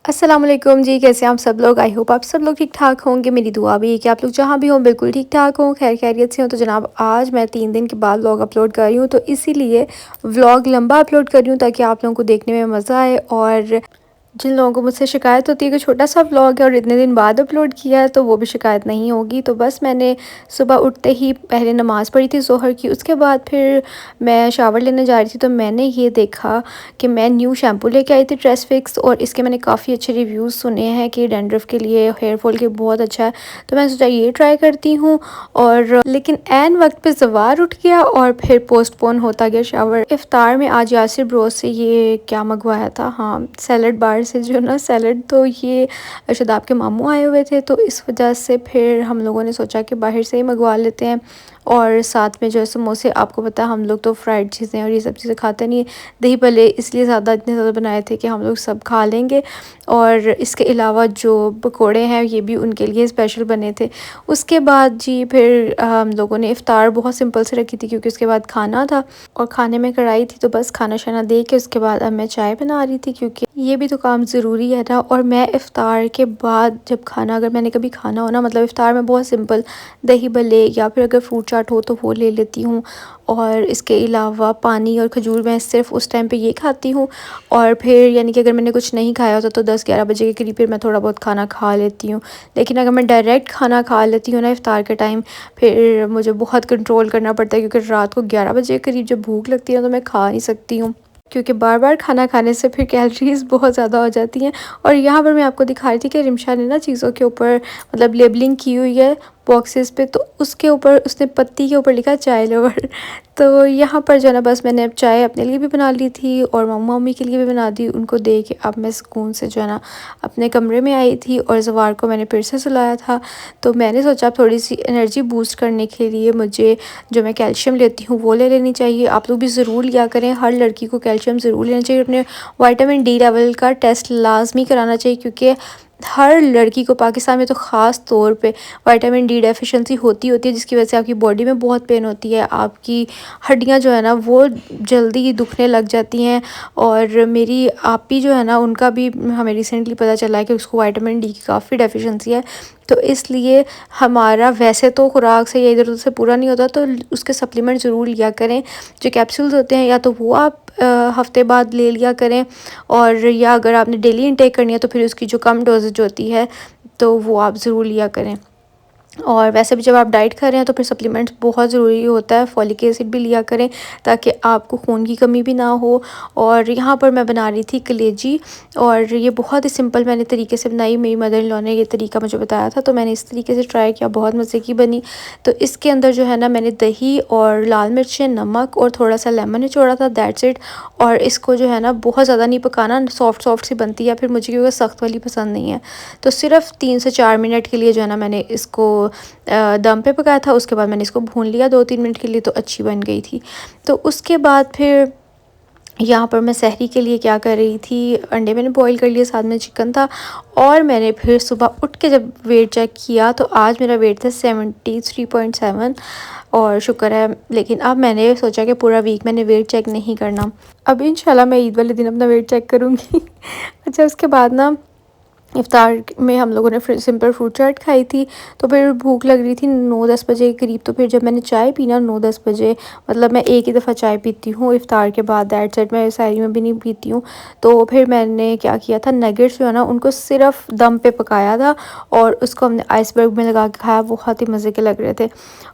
अस्सलाम वालेकुम जी, कैसे हैं आप सब लोग। आई होप आप सब लोग ठीक ठाक होंगे। मेरी दुआ भी है कि आप लोग जहाँ भी हों बिल्कुल ठीक ठाक हों, खैर खैरियत से हों। तो जनाब आज मैं 3 दिन के बाद व्लॉग अपलोड कर रही हूँ, तो इसीलिए व्लॉग लंबा अपलोड कर रही हूँ ताकि आप लोगों को देखने में मज़ा आए। और जिन लोगों को मुझसे शिकायत होती है कि छोटा सा व्लॉग है और इतने दिन बाद अपलोड किया है, तो वो भी शिकायत नहीं होगी। तो बस मैंने सुबह उठते ही पहले नमाज़ पढ़ी थी ज़ोहर की, उसके बाद फिर मैं शावर लेने जा रही थी, तो मैंने ये देखा कि मैं न्यू शैम्पू लेके आई थी ट्रेस फिक्स, और इसके मैंने काफ़ी अच्छे रिव्यूज़ सुने हैं कि डैंड्रफ के लिए, हेयर फॉल के बहुत अच्छा है। तो मैंने सोचा ये ट्राई करती हूँ। और लेकिन ऐन वक्त पे ज़वार उठ गया और फिर पोस्टपोन होता गया शावर। इफ्तार में आज यासिर ब्रो से ये क्या मंगवाया था, हाँ सैलड बार से जो ना सैलड, तो ये शादाब के मामू आए हुए थे, तो इस वजह से फिर हम लोगों ने सोचा कि बाहर से ही मंगवा लेते हैं। और साथ में जो है समोसे, आपको पता है हम लोग तो फ्राइड चीज़ें और ये सब चीज़ें खाते नहीं हैं। दही भल्ले इसलिए इतने ज़्यादा बनाए थे कि हम लोग सब खा लेंगे। और इसके अलावा जो पकोड़े हैं ये भी उनके लिए स्पेशल बने थे। उसके बाद जी फिर हम लोगों ने इफ़्तार बहुत सिंपल से रखी थी क्योंकि उसके बाद खाना था, और खाने में कढ़ाई थी, तो बस खाना शाना दे के उसके बाद अब मैं चाय बना रही थी क्योंकि ये भी तो काम ज़रूरी है ना। और मैं इफ़्तार के बाद जब खाना, अगर मैंने कभी खाना हो ना, मतलब इफ़्तार में बहुत सिंपल दही भल्ले या फिर अगर फ्रूट चाट हो तो वो ले लेती हूँ। और इसके अलावा पानी और खजूर मैं सिर्फ़ उस टाइम पे ये खाती हूँ। और फिर यानी कि अगर मैंने कुछ नहीं खाया होता तो 10-11 बजे के करीब फिर मैं थोड़ा बहुत खाना खा लेती हूँ। लेकिन अगर मैं डायरेक्ट खाना खा लेती हूँ ना इफ़्तार के टाइम, फिर मुझे बहुत कंट्रोल करना पड़ता है क्योंकि रात को 11 बजे के करीब जब भूख लगती है तो मैं खा नहीं सकती हूँ, क्योंकि बार बार खाना खाने से फिर कैलोरीज़ बहुत ज़्यादा हो जाती हैं। और यहाँ पर मैं आपको दिखा रही थी कि रिमशा ने ना चीज़ों के ऊपर मतलब लेबलिंग की हुई है बॉक्सेस पे, तो उसके ऊपर उसने पत्ती के ऊपर लिखा चाय लवर। तो यहाँ पर जो है ना बस मैंने अब चाय अपने लिए भी बना ली थी और मम्मा मम्मी के लिए भी बना दी। उनको दे के अब मैं सुकून से जो है ना अपने कमरे में आई थी, और ज़वार को मैंने फिर से सुलाया था। तो मैंने सोचा थोड़ी सी एनर्जी बूस्ट करने के लिए मुझे जो मैं कैल्शियम लेती हूँ वो ले लेनी चाहिए। आप लोग भी ज़रूर लिया करें, हर लड़की को कैल्शियम ज़रूर लेना चाहिए। अपने विटामिन डी लेवल का टेस्ट लाजमी कराना चाहिए क्योंकि हर लड़की को पाकिस्तान में तो ख़ास तौर पे विटामिन डी डेफिशिएंसी होती है, जिसकी वजह से आपकी बॉडी में बहुत पेन होती है, आपकी हड्डियां जो है ना वो जल्दी दुखने लग जाती हैं। और मेरी आपी जो है ना उनका भी हमें रिसेंटली पता चला है कि उसको विटामिन डी की काफ़ी डेफिशिएंसी है। तो इसलिए हमारा वैसे तो खुराक से या इधर उधर से पूरा नहीं होता, तो उसके सप्लीमेंट ज़रूर लिया करें। जो कैप्सूल्स होते हैं या तो वो आप हफ्ते बाद ले लिया करें, और या अगर आपने डेली इंटेक करनी है तो फिर उसकी जो कम डोजेज होती है तो वो आप ज़रूर लिया करें। और वैसे भी जब आप डाइट कर रहे हैं तो फिर सप्लीमेंट्स बहुत ज़रूरी होता है, फॉलिक एसिड भी लिया करें ताकि आपको खून की कमी भी ना हो। और यहाँ पर मैं बना रही थी कलेजी, और ये बहुत ही सिंपल मैंने तरीके से बनाई। मेरी मदर इन लॉ ने ये तरीका मुझे बताया था तो मैंने इस तरीके से ट्राई किया, बहुत मज़े की बनी। तो इसके अंदर जो है ना मैंने दही और लाल मिर्चें, नमक और थोड़ा सा लेमन निचोड़ा था, दैट्स इट। और इसको जो है ना बहुत ज़्यादा नहीं पकाना, सॉफ्ट सॉफ्ट सी बनती है फिर मुझे, क्योंकि सख्त वाली पसंद नहीं है। तो सिर्फ 3 से 4 मिनट के लिए जो है ना मैंने इसको दम पे पकाया था। उसके बाद मैंने इसको भून लिया 2-3 मिनट के लिए, तो अच्छी बन गई थी। तो उसके बाद फिर यहाँ पर मैं सहरी के लिए क्या कर रही थी, अंडे मैंने बॉईल कर लिए, साथ में चिकन था। और मैंने फिर सुबह उठ के जब वेट चेक किया तो आज मेरा वेट था 73.7, और शुक्र है। लेकिन अब मैंने सोचा कि पूरा वीक मैंने वेट चेक नहीं करना, अब इंशाल्लाह मैं ईद वाले दिन अपना वेट चेक करूँगी। अच्छा, उसके बाद ना इफ़्तार में हम लोगों ने सिंपल फ्रूट चाट खाई थी। तो फिर भूख लग रही थी 9-10 बजे के करीब, तो फिर जब मैंने चाय पी ना 9-10 बजे, मतलब मैं एक ही दफ़ा चाय पीती हूँ इफ़्तार के बाद, दैट्स इट, मैं सहरी में भी नहीं पीती हूँ। तो फिर मैंने क्या किया था, नगेट्स जो है ना उनको सिर्फ दम पे पकाया था और उसको हमने आइसबर्ग में लगा के खाया, बहुत ही मज़े के लग रहे थे।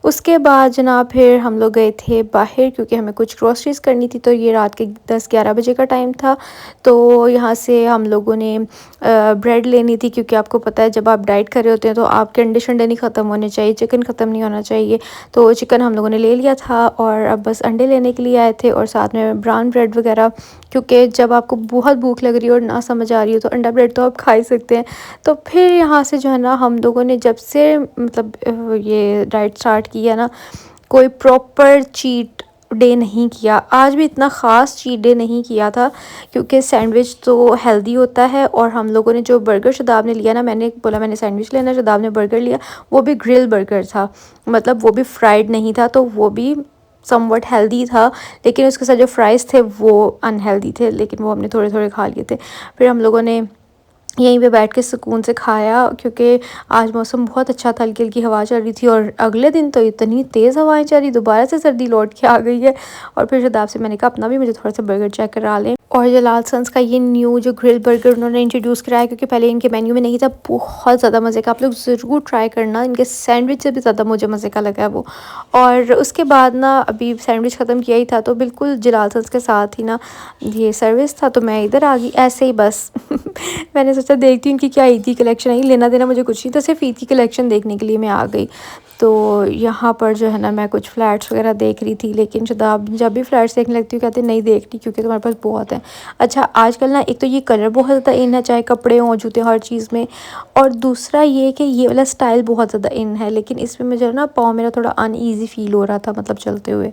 उसके बाद जनाब फिर हम लोग गए थे बाहर क्योंकि हमें कुछ ग्रॉसरीज़ करनी थी, तो ये रात के 10-11 बजे का टाइम था। तो यहाँ से हम लोगों ने ब्रेड लेनी थी क्योंकि आपको पता है जब आप डाइट कर रहे होते हैं तो आपके अंडे शंडे नहीं ख़त्म होने चाहिए, चिकन ख़त्म नहीं होना चाहिए। तो चिकन हम लोगों ने ले लिया था और अब बस अंडे लेने के लिए आए थे, और साथ में ब्राउन ब्रेड वगैरह, क्योंकि जब आपको बहुत भूख लग रही है और ना समझ आ रही हो तो अंडा ब्रेड तो आप खा ही सकते हैं। तो फिर यहाँ से जो है ना हम लोगों ने जब से मतलब ये डाइट स्टार्ट किया ना, कोई प्रॉपर चीट डे नहीं किया। आज भी इतना ख़ास चीट डे नहीं किया था क्योंकि सैंडविच तो हेल्दी होता है। और हम लोगों ने जो बर्गर शदाब ने लिया ना, मैंने बोला मैंने सैंडविच लेना, शदाब ने बर्गर लिया, वो भी ग्रिल बर्गर था, मतलब वो भी फ्राइड नहीं था, तो वो भी समवट हेल्दी था। लेकिन उसके साथ जो फ्राइज़ थे वो अनहेल्दी थे, लेकिन वो हमने थोड़े थोड़े खा लिए थे। फिर हम लोगों ने यहीं पे बैठ के सुकून से खाया, क्योंकि आज मौसम बहुत अच्छा था, हल्की हल्की हवा चल रही थी। और अगले दिन तो इतनी तेज़ हवाएं चल रही, दोबारा से सर्दी लौट के आ गई है। और फिर शदाब से मैंने कहा अपना भी मुझे थोड़ा सा बर्गर चेक करा लें। और जलाल सन्स का ये न्यू जो ग्रिल बर्गर उन्होंने इंट्रोड्यूस कराया, क्योंकि पहले इनके मेन्यू में नहीं था, बहुत ज़्यादा मज़े का, आप लोग ज़रूर ट्राई करना। इनके सैंडविच से भी ज़्यादा मुझे मज़े का लगा है वो। और उसके बाद ना अभी सैंडविच ख़त्म किया ही था, तो बिल्कुल जलाल सन्स के साथ ही ना ये सर्विस था, तो मैं इधर आ गई ऐसे ही बस। मैंने सोचा देखती हूँ कि क्या ईद की कलेक्शन आई, लेना देना मुझे कुछ नहीं, तो सिर्फ ईद की कलेक्शन देखने के लिए मैं आ गई। तो यहाँ पर जो है ना मैं कुछ फ़्लैट्स वगैरह देख रही थी, लेकिन शदाब जब भी फ़्लैट्स देखने लगती हूँ कहते नहीं देखनी, क्योंकि तुम्हारे पास बहुत है। अच्छा, आजकल ना एक तो ये कलर बहुत ज़्यादा इन है, चाहे कपड़े हों जूते हर चीज़ में। और दूसरा ये कि ये वाला स्टाइल बहुत ज़्यादा इन है, लेकिन इसमें मुझे ना पाँव मेरा थोड़ा अनईज़ी फ़ील हो रहा था, मतलब चलते हुए।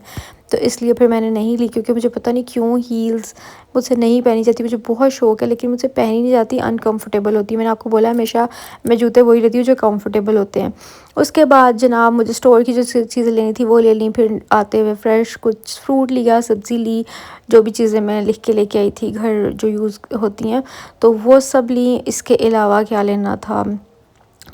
तो इसलिए फिर मैंने नहीं ली, क्योंकि मुझे पता नहीं क्यों हील्स मुझसे नहीं पहनी जाती। मुझे बहुत शौक़ है, लेकिन मुझसे पहनी नहीं जाती, अनकंफर्टेबल होती है। मैंने आपको बोला हमेशा मैं जूते वही लेती हूँ जो कंफर्टेबल होते हैं। उसके बाद जनाब मुझे स्टोर की जो चीज़ें लेनी थी वो ले ली। फिर आते हुए फ्रेश कुछ फ्रूट लिया, सब्ज़ी ली, जो भी चीज़ें मैं लिख के लेके आई थी घर जो यूज़ होती हैं, तो वो सब ली। इसके अलावा क्या लेना था,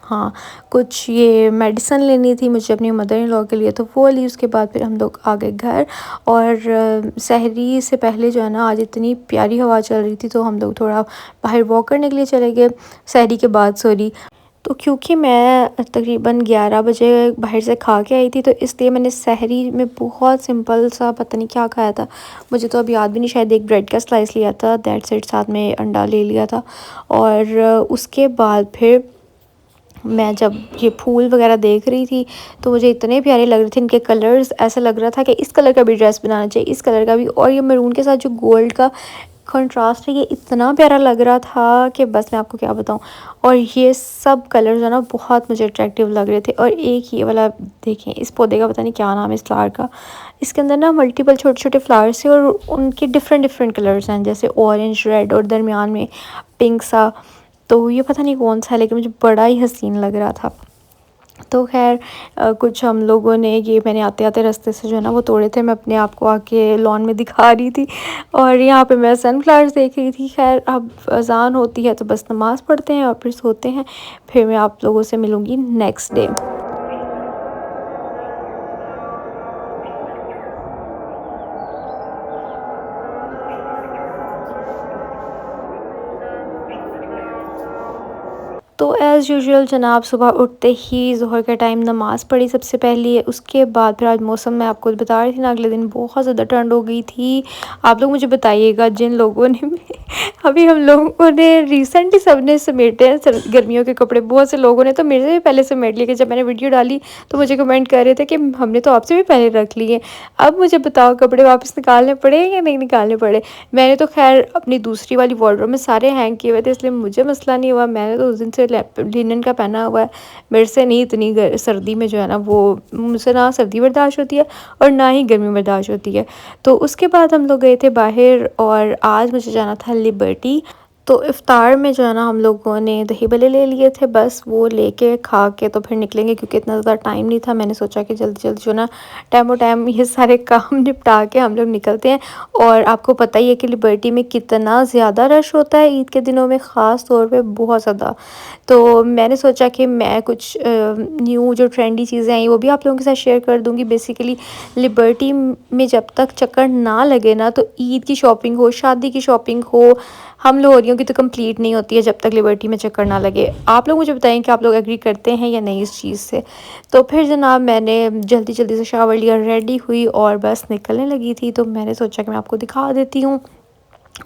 हाँ, कुछ ये मेडिसिन लेनी थी मुझे अपनी मदर इन लॉ के लिए, तो वो ली। उसके बाद फिर हम लोग आ गए घर। और सहरी से पहले जो है ना आज इतनी प्यारी हवा चल रही थी, तो हम लोग थोड़ा बाहर वॉक करने के लिए चले गए, सहरी के बाद सॉरी। तो क्योंकि मैं तकरीबन 11 बजे बाहर से खा के आई थी, तो इसलिए मैंने सहरी में बहुत सिंपल सा पता नहीं क्या खाया था, मुझे तो अब याद भी नहीं, शायद एक ब्रेड का स्लाइस लिया था, दैट्स इट, साथ में अंडा ले लिया था। और उसके बाद फिर मैं जब ये फूल वगैरह देख रही थी, तो मुझे इतने प्यारे लग रहे थे इनके कलर्स, ऐसा लग रहा था कि इस कलर का भी ड्रेस बनाना चाहिए, इस कलर का भी। और ये मैरून के साथ जो गोल्ड का कंट्रास्ट है, ये इतना प्यारा लग रहा था कि बस मैं आपको क्या बताऊं। और ये सब कलर्स है ना बहुत मुझे अट्रैक्टिव लग रहे थे। और एक ये वाला देखें, इस पौधे का पता नहीं क्या नाम है इस फ्लावर का, इसके अंदर ना मल्टीपल छोटे छोटे फ्लावर्स हैं और उनके डिफरेंट डिफरेंट कलर्स हैं, जैसे ऑरेंज, रेड और दरमियान में पिंक सा। तो ये पता नहीं कौन सा है, लेकिन मुझे बड़ा ही हसीन लग रहा था। तो खैर कुछ हम लोगों ने ये, मैंने आते आते रास्ते से जो है ना वो तोड़े थे, मैं अपने आप को आके लॉन में दिखा रही थी। और यहाँ पे मैं सनफ्लावर्स देख रही थी। खैर अब अजान होती है तो बस नमाज़ पढ़ते हैं और फिर सोते हैं। फिर मैं आप लोगों से मिलूँगी नेक्स्ट डे। तो एज़ यूजुअल जनाब सुबह उठते ही ज़ोहर का टाइम नमाज़ पढ़ी सबसे पहले। उसके बाद फिर आज मौसम मैं आपको बता रही थी ना, अगले दिन बहुत ज़्यादा ठंड हो गई थी। आप लोग मुझे बताइएगा जिन लोगों ने अभी हम लोगों ने रिसेंटली सबने समेटे हैं गर्मियों के कपड़े, बहुत से लोगों ने तो मेरे से भी पहले समेट लिए कि जब मैंने वीडियो डाली तो मुझे कमेंट कर रहे थे कि हमने तो आपसे भी पहले रख लिए। अब मुझे बताओ कपड़े वापस निकालने पड़े या नहीं निकालने पड़े। मैंने तो खैर अपनी दूसरी वाली वार्डरोब में सारे हैंग किए हुए थे, इसलिए मुझे मसला नहीं हुआ। मैंने तो उस दिन से लिनन का पहना हुआ है। मेरे से नहीं इतनी सर्दी में जो है ना, वो मुझसे ना सर्दी बर्दाश्त होती है और ना ही गर्मी बर्दाश्त होती है। तो उसके बाद हम लोग गए थे बाहर, और आज मुझे जाना था लिबर्टी। तो इफ़्तार में जो है ना हम लोगों ने दही भल्ले ले लिए थे, बस वो लेके खा के तो फिर निकलेंगे, क्योंकि इतना ज़्यादा टाइम नहीं था। मैंने सोचा कि जल्दी जल्दी जो ना टाइम टाइम ये सारे काम निपटा के हम लोग निकलते हैं। और आपको पता ही है कि लिबर्टी में कितना ज़्यादा रश होता है ईद के दिनों में, ख़ास तौर पे बहुत ज़्यादा। तो मैंने सोचा कि मैं कुछ न्यू जो ट्रेंडी चीज़ें आई वो भी आप लोगों के साथ शेयर कर दूँगी। बेसिकली लिबर्टी में जब तक चक्कर ना लगे ना, तो ईद की शॉपिंग हो, शादी की शॉपिंग हो, हम लोरियों की तो कंप्लीट नहीं होती है जब तक लिबर्टी में चक्कर ना लगे। आप लोग मुझे बताएं कि आप लोग एग्री करते हैं या नहीं इस चीज़ से। तो फिर जनाब मैंने जल्दी जल्दी से शावर लिया, रेडी हुई और बस निकलने लगी थी। तो मैंने सोचा कि मैं आपको दिखा देती हूँ।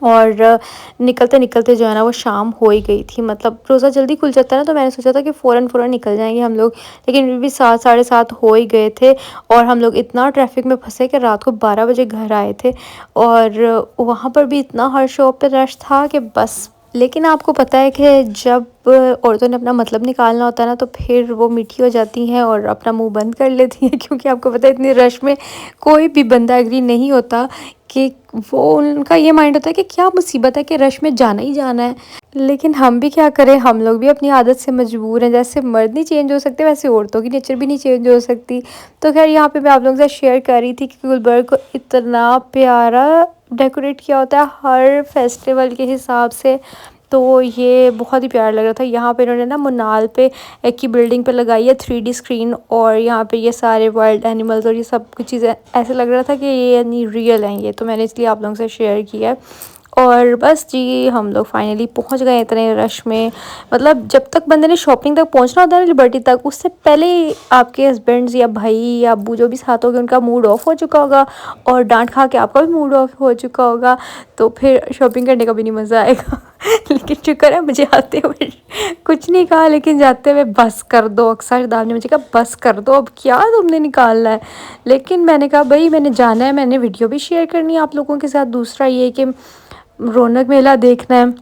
और निकलते निकलते जो है ना वो शाम हो ही गई थी। मतलब रोज़ा जल्दी खुल जाता है ना, तो मैंने सोचा था कि फ़ौरन निकल जाएंगे हम लोग, लेकिन फिर भी 7 साढ़े 7 हो ही गए थे। और हम लोग इतना ट्रैफिक में फंसे कि रात को 12 बजे घर आए थे। और वहाँ पर भी इतना हर शॉप पे रश था कि बस। लेकिन आपको पता है कि जब औरतों ने अपना मतलब निकालना होता है ना, तो फिर वो मीठी हो जाती हैं और अपना मुंह बंद कर लेती हैं, क्योंकि आपको पता है इतनी रश में कोई भी बंदा एग्री नहीं होता। कि वो उनका ये माइंड होता है कि क्या मुसीबत है कि रश में जाना ही जाना है। लेकिन हम भी क्या करें, हम लोग भी अपनी आदत से मजबूर हैं। जैसे मर्द नहीं चेंज हो सकते, वैसे औरतों की नेचर भी नहीं चेंज हो सकती। तो खैर यहाँ पे मैं आप लोगों से शेयर कर रही थी कि गुलबर्ग को इतना प्यारा डेकोरेट किया होता है हर फेस्टिवल के हिसाब से। तो ये बहुत ही प्यारा लग रहा था। यहाँ पे इन्होंने ना मुनाल पे एक की बिल्डिंग पे लगाई है 3D स्क्रीन, और यहाँ पे ये सारे वाइल्ड एनिमल्स और ये सब कुछ चीज़ें, ऐसे लग रहा था कि ये यानी रियल हैं ये, तो मैंने इसलिए आप लोगों से शेयर किया है। और बस जी हम लोग फाइनली पहुंच गए इतने रश में। मतलब जब तक बंदे ने शॉपिंग तक पहुंचना होता है ना, लिबर्टी तक, उससे पहले ही आपके हस्बैंड्स या भाई या अब्बू जो भी साथ होगे उनका मूड ऑफ हो चुका होगा, और डांट खा के आपका भी मूड ऑफ हो चुका होगा, तो फिर शॉपिंग करने का भी नहीं मज़ा आएगा। लेकिन शुक्र है मुझे आते हुए कुछ नहीं कहा, लेकिन जाते हुए बस कर दो, अक्सर दाद ने मुझे कहा बस कर दो, अब क्या तुमने निकालना है। लेकिन मैंने कहा भाई मैंने जाना है, मैंने वीडियो भी शेयर करनी है आप लोगों के साथ। दूसरा ये कि रौनक मेला देखना है।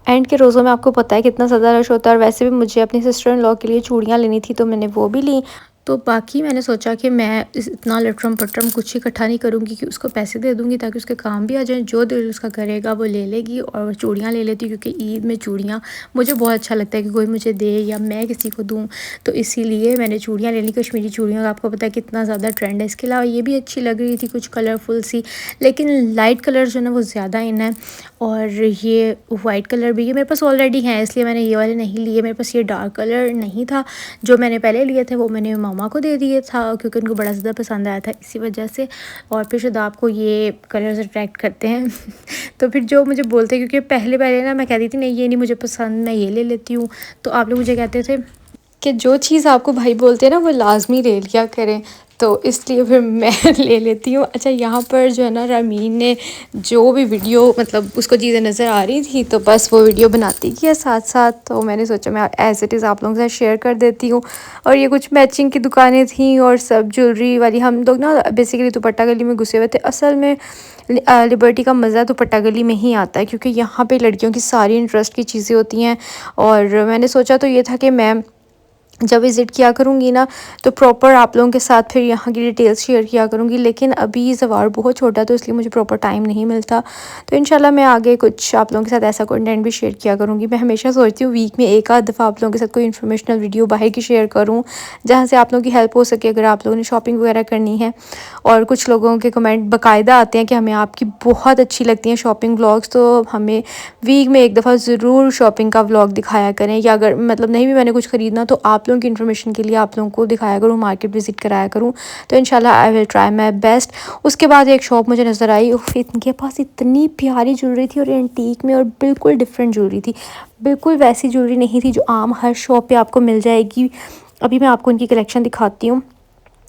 एंड के रोज़ों में आपको पता है कितना ज़्यादा रश होता है, और वैसे भी मुझे अपनी सिस्टर इन लॉ के लिए चूड़ियाँ लेनी थी, तो मैंने वो भी ली। तो बाकी मैंने सोचा कि मैं इतना लटरम पटरम कुछ इकट्ठा नहीं करूँगी, कि उसको पैसे दे दूँगी ताकि उसके काम भी आ जाए, जो दिल उसका करेगा वो ले लेगी। और चूड़ियाँ ले लेती हूँ, क्योंकि ईद में चूड़ियाँ मुझे बहुत अच्छा लगता है कि कोई मुझे दे या मैं किसी को दूँ, तो इसीलिए मैंने चूड़ियाँ ले ली। कश्मीरी चूड़ियों का आपको पता है कितना ज़्यादा ट्रेंड है। इसके अलावा ये भी अच्छी लग रही थी, कुछ कलरफुल सी, लेकिन लाइट कलर जो है ना वो ज़्यादा इन है, और ये वाइट कलर भी ये मेरे पास ऑलरेडी हैं, इसलिए मैंने ये वाले नहीं लिए। मेरे पास ये डार्क कलर नहीं था, जो मैंने पहले लिए थे वो मैंने मामा को दे दिए था, क्योंकि उनको बड़ा ज़्यादा पसंद आया था इसी वजह से। और फिर शायद आपको ये कलर्स अट्रैक्ट करते हैं तो फिर जो मुझे बोलते हैं, क्योंकि पहले पहले ना मैं कहती थी नहीं ये नहीं मुझे पसंद, मैं ये ले लेती हूँ, तो आप लोग मुझे कहते थे कि जो चीज़ आपको भाई बोलते हैं ना वो लाजमी ले लिया करें, तो इसलिए फिर मैं ले लेती हूँ। अच्छा यहाँ पर जो है ना रामीन ने जो भी वीडियो मतलब उसको चीज़ें नज़र आ रही थी, तो बस वो वीडियो बनाती गई साथ साथ, तो मैंने सोचा मैं एज़ इट इज़ आप लोगों के साथ शेयर कर देती हूँ। और ये कुछ मैचिंग की दुकानें थी और सब ज्वेलरी वाली। हम लोग ना बेसिकली दुपट्टा गली में घुसे हुए थे। असल में लिबर्टी का मज़ा दुपट्टा गली में ही आता है, क्योंकि यहाँ पे लड़कियों की सारी इंटरेस्ट की चीज़ें होती हैं। और मैंने सोचा तो ये था कि मैं जब विज़िट किया करूँगी ना, तो प्रॉपर आप लोगों के साथ फिर यहाँ की डिटेल्स शेयर किया करूँगी। लेकिन अभी ज़वार बहुत छोटा है, तो इसलिए मुझे प्रॉपर टाइम नहीं मिलता। तो इंशाल्लाह मैं आगे कुछ आप लोगों के साथ ऐसा कंटेंट भी शेयर किया करूँगी। मैं हमेशा सोचती हूँ वीक में एक आध दफ़ा आप लोगों के साथ कोई इन्फॉर्मेशनल वीडियो बाहर की शेयर करूँ, जहाँ से आप लोगों की हेल्प हो सके अगर आप लोगों ने शॉपिंग वगैरह करनी है। और कुछ लोगों के कमेंट बाकायदा आते हैं कि हमें आपकी बहुत अच्छी लगती हैं शॉपिंग व्लॉग्स, तो हमें वीक में एक दफ़ा ज़रूर शॉपिंग का व्लॉग दिखाया करें, या अगर मतलब नहीं भी मैंने कुछ ख़रीदना तो आप लोगों की इन्फॉर्मेशन के लिए आप लोगों को दिखाया करूँ, मार्केट विज़िट कराया करूँ। तो इंशाल्लाह I will try my best. उसके बाद एक शॉप मुझे नज़र आई, इनके पास इतनी प्यारी ज्वेलरी थी, और एंटीक में, और बिल्कुल डिफरेंट ज्वेलरी थी। बिल्कुल वैसी ज्वेलरी नहीं थी जो आम हर शॉप पर आपको मिल जाएगी। अभी मैं आपको इनकी कलेक्शन दिखाती हूँ।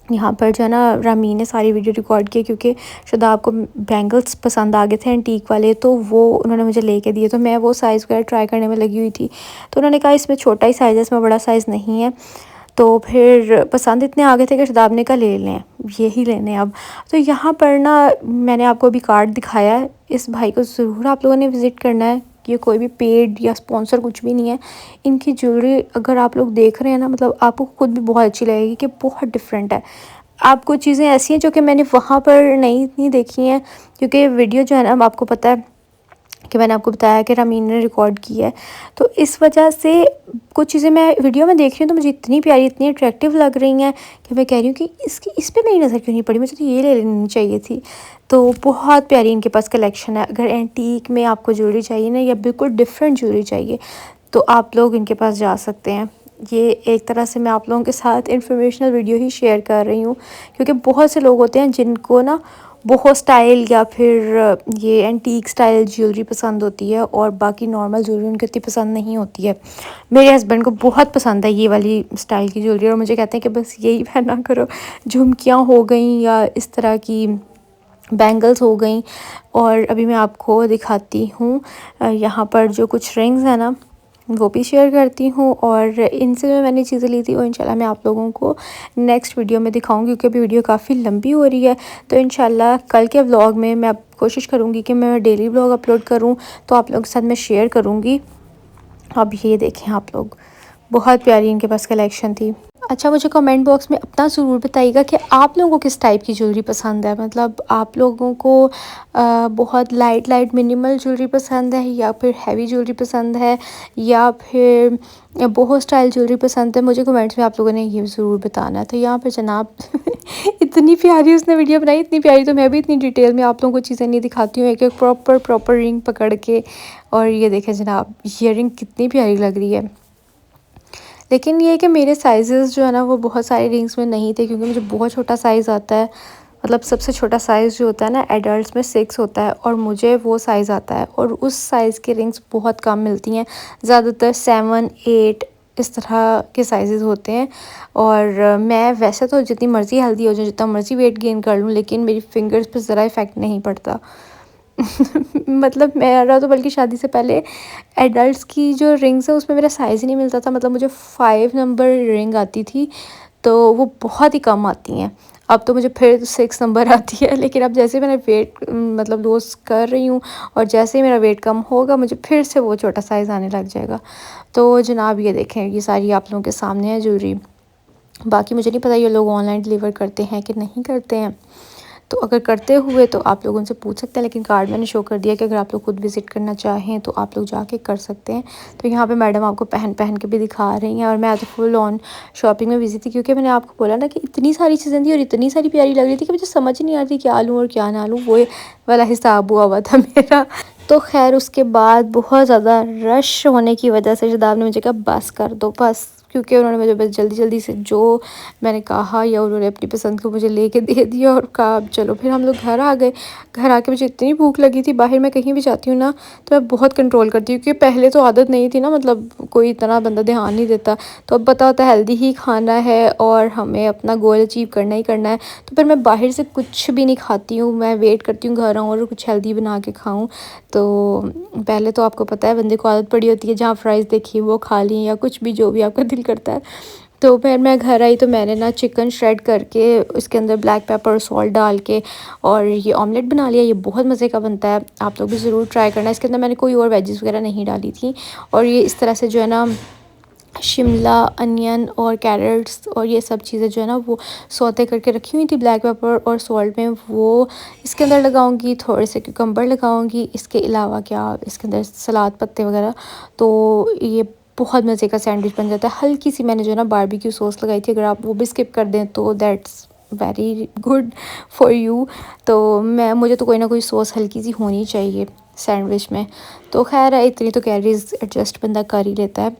यहाँ पर जो है ना रामीन ने सारी वीडियो रिकॉर्ड की, क्योंकि शायद आपको बैंगल्स पसंद आ गए थे एंटीक वाले, तो वो उन्होंने मुझे लेके दिए। तो मैं वो साइज़ वगैरह ट्राई करने में लगी हुई थी, तो उन्होंने कहा इसमें छोटा ही साइज़ है, इसमें बड़ा साइज़ नहीं है। तो फिर पसंद इतने आ गए थे कि शदाब ने कहा ले लें, यही लेने हैं अब। तो यहाँ पर ना मैंने आपको अभी कार्ड दिखाया है, इस भाई को ज़रूर आप लोगों ने विज़िट करना है। ये कोई भी पेड या स्पॉन्सर कुछ भी नहीं है। इनकी ज्वेलरी अगर आप लोग देख रहे हैं ना, मतलब आपको खुद भी बहुत अच्छी लगेगी कि बहुत डिफरेंट है। आपको चीज़ें ऐसी हैं जो कि मैंने वहाँ पर नहीं देखी हैं, क्योंकि वीडियो जो है ना आपको पता है कि मैंने आपको बताया कि रामीन ने रिकॉर्ड की है, तो इस वजह से कुछ चीज़ें मैं वीडियो में देख रही हूँ तो मुझे इतनी प्यारी इतनी अट्रैक्टिव लग रही हैं कि मैं कह रही हूँ कि इस पे मेरी नज़र क्यों नहीं पड़ी, मुझे तो ये ले लेनी चाहिए थी। तो बहुत प्यारी इनके पास कलेक्शन है। अगर एंटीक में आपको ज्वेलरी चाहिए ना, या बिल्कुल डिफरेंट ज्वेलरी चाहिए, तो आप लोग इनके पास जा सकते हैं। ये एक तरह से मैं आप लोगों के साथ इंफॉर्मेशनल वीडियो ही शेयर कर रही हूँ, क्योंकि बहुत से लोग होते हैं जिनको ना बहुत स्टाइल या फिर ये एंटीक स्टाइल ज्वेलरी पसंद होती है, और बाकी नॉर्मल ज्वेलरी उनको इतनी पसंद नहीं होती है। मेरे हस्बैंड को बहुत पसंद है ये वाली स्टाइल की ज्वेलरी, और मुझे कहते हैं कि बस यही पहना करो। झुमकियाँ हो गई या इस तरह की बैंगल्स हो गई। और अभी मैं आपको दिखाती हूँ यहाँ पर जो कुछ रिंग्स हैं ना, वो भी शेयर करती हूँ। और इनसे जो मैंने चीज़ें ली थी वो इंशाल्लाह मैं आप लोगों को नेक्स्ट वीडियो में दिखाऊंगी, क्योंकि अभी वीडियो काफ़ी लंबी हो रही है। तो इंशाल्लाह कल के व्लॉग में मैं कोशिश करूँगी कि मैं डेली व्लॉग अपलोड करूँ, तो आप लोगों के साथ मैं शेयर करूँगी। अब ये देखें आप लोग, बहुत प्यारी इनके पास कलेक्शन थी। अच्छा, मुझे कमेंट बॉक्स में अपना ज़रूर बताइएगा कि आप लोगों को किस टाइप की ज्वेलरी पसंद है। मतलब आप लोगों को बहुत लाइट मिनिमल ज्वेलरी पसंद है, या फिर हैवी ज्वेलरी पसंद है, या फिर बहुत स्टाइल ज्वेलरी पसंद है। मुझे कमेंट्स में आप लोगों ने ये ज़रूर बताना है। तो यहाँ पर जनाब इतनी प्यारी उसने वीडियो बनाई, इतनी प्यारी। तो मैं भी इतनी डिटेल में आप लोगों को चीज़ें नहीं दिखाती हूँ, एक एक प्रॉपर रिंग पकड़ के। और ये देखें जनाब, ये रिंग कितनी प्यारी लग रही है। लेकिन ये है कि मेरे साइज़ेस जो है ना वो बहुत सारे रिंग्स में नहीं थे, क्योंकि मुझे बहुत छोटा साइज़ आता है। मतलब सबसे छोटा साइज़ जो होता है ना एडल्ट्स में 6 होता है, और मुझे वो साइज़ आता है। और उस साइज़ की रिंग्स बहुत कम मिलती हैं, ज़्यादातर 7, 8 इस तरह के साइज़ होते हैं। और मैं वैसे तो जितनी मर्ज़ी हेल्दी हो जाऊँ, जितना मर्ज़ी वेट गेन कर लूँ, लेकिन मेरी फिंगर्स पे ज़रा इफ़ेक्ट नहीं पड़ता। मतलब मेरा तो बल्कि शादी से पहले एडल्ट्स की जो रिंग्स है उसमें मेरा साइज़ ही नहीं मिलता था। मतलब मुझे 5 नंबर रिंग आती थी, तो वो बहुत ही कम आती हैं। अब तो मुझे फिर 6 नंबर आती है। लेकिन अब जैसे मैंने वेट मतलब लॉस कर रही हूँ, और जैसे ही मेरा वेट कम होगा मुझे फिर से वो छोटा साइज़ आने लग जाएगा। तो जनाब ये देखें, ये सारी आप लोगों के सामने है ज्वेलरी। बाकी मुझे नहीं पता ये लोग ऑनलाइन डिलीवर करते हैं कि नहीं करते हैं। तो अगर करते हुए तो आप लोग उनसे पूछ सकते हैं, लेकिन कार्ड मैंने शो कर दिया कि अगर आप लोग खुद विज़िट करना चाहें तो आप लोग जाके कर सकते हैं। तो यहाँ पे मैडम आपको पहन के भी दिखा रही हैं, और मैं तो फुल ऑन शॉपिंग में बिजी थी, क्योंकि मैंने आपको बोला ना कि इतनी सारी चीज़ें थी और इतनी सारी प्यारी लग रही थी कि मुझे समझ नहीं आ रही क्या लूँ और क्या ना लूँ। वो वाला हिसाब हुआ था मेरा। तो खैर उसके बाद बहुत ज़्यादा रश होने की वजह से शदाब ने मुझे कहा बस कर दो बस, क्योंकि उन्होंने मुझे बस जल्दी से जो मैंने कहा या उन्होंने अपनी पसंद को मुझे लेके दे दिया, और कहा चलो। फिर हम लोग घर आ गए। घर आके मुझे इतनी भूख लगी थी, बाहर मैं कहीं भी जाती हूँ ना तो मैं बहुत कंट्रोल करती हूँ, क्योंकि पहले तो आदत नहीं थी ना, मतलब कोई इतना बंदा ध्यान नहीं देता। तो अब पता होता है हेल्दी ही खाना है और हमें अपना गोल अचीव करना ही करना है। तो फिर मैं बाहर से कुछ भी नहीं खाती हूँ, मैं वेट करती हूँ घर आऊँ और कुछ हेल्दी बना के खाऊँ। तो पहले तो आपको पता है बंदे को आदत पड़ी होती है, जहाँ फ्राइज़ देखी वो खा ली, या कुछ भी जो भी आपका दिल करता है। तो फिर मैं घर आई तो मैंने ना चिकन श्रेड करके उसके अंदर ब्लैक पेपर और सॉल्ट डाल के और ये ऑमलेट बना लिया। ये बहुत मज़े का बनता है, आप लोग भी ज़रूर ट्राई करना। इसके अंदर मैंने कोई और वेजेस वगैरह नहीं डाली थी। और ये इस तरह से जो है ना शिमला, अनियन और कैरेट्स और ये सब चीज़ें जो है ना वो सौते करके रखी हुई थी ब्लैक पेपर और सॉल्ट में, वो इसके अंदर लगाऊंगी। थोड़े से क्यूकम्बर लगाऊंगी। इसके अलावा क्या इसके अंदर सलाद पत्ते वगैरह। तो ये बहुत मज़े का सैंडविच बन जाता है। हल्की सी मैंने जो है ना बारबेक्यू सॉस लगाई थी, अगर आप वो भी स्किप कर दें तो that's very good for you. तो मुझे तो कोई ना कोई सॉस हल्की सी होनी चाहिए सैंडविच में। तो खैर इतनी तो कैलोरीज एडजस्ट बंदा कर ही लेता है।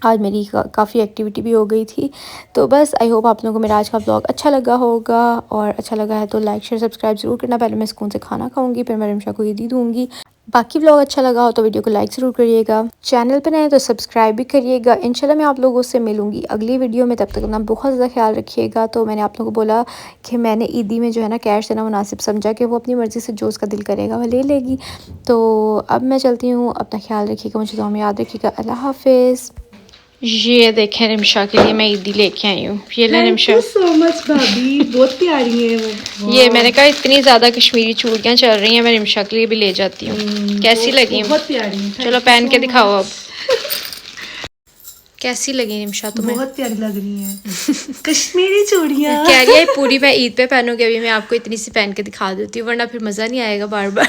आज मेरी काफ़ी एक्टिविटी भी हो गई थी। तो बस आई होप आप लोगों को मेरा आज का ब्लॉग अच्छा लगा होगा, और अच्छा लगा है तो लाइक शेयर सब्सक्राइब ज़रूर करना। पहले मैं सुकून से खाना खाऊंगी, फिर मैं रिमशा को ईदी दूँगी। बाकी ब्लॉग अच्छा लगा हो तो वीडियो को लाइक ज़रूर करिएगा, चैनल पर नए तो सब्सक्राइब भी करिएगा। इंशाल्लाह मैं आप लोगों से मिलूँगी अगली वीडियो में, तब तक अपना बहुत ज़्यादा ख्याल रखिएगा। तो मैंने आप लोगों को बोला कि मैंने ईदी में जो है ना कैश देना मुनासिब समझा कि वो अपनी मर्ज़ी से जो उसका दिल करेगा वो ले लेगी। तो अब मैं चलती हूँ, अपना ख्याल रखिएगा, मुझे दुआ में याद रखिएगा। अल्लाह हाफिज़। ये देखें रिमशा के लिए मैं ईदी लेके आई हूँ। ये ले रिमशा। सो मच भाभी, बहुत प्यारी है वो। ये मैंने कहा इतनी ज़्यादा कश्मीरी चूड़ियाँ चल रही हैं, मैं रिमशा के लिए भी ले जाती हूँ। कैसी लगी? बहुत प्यारी है। चलो पहन के दिखाओ अब। कैसी लगी रिमशा तुम्हें? बहुत प्यारी लग रही है कश्मीरी चूड़ियाँ। कह रही है पूरी मैं ईद पे पहनूंगी, अभी मैं आपको इतनी सी पहन के दिखा देती हूँ, वरना फिर मज़ा नहीं आएगा बार बार।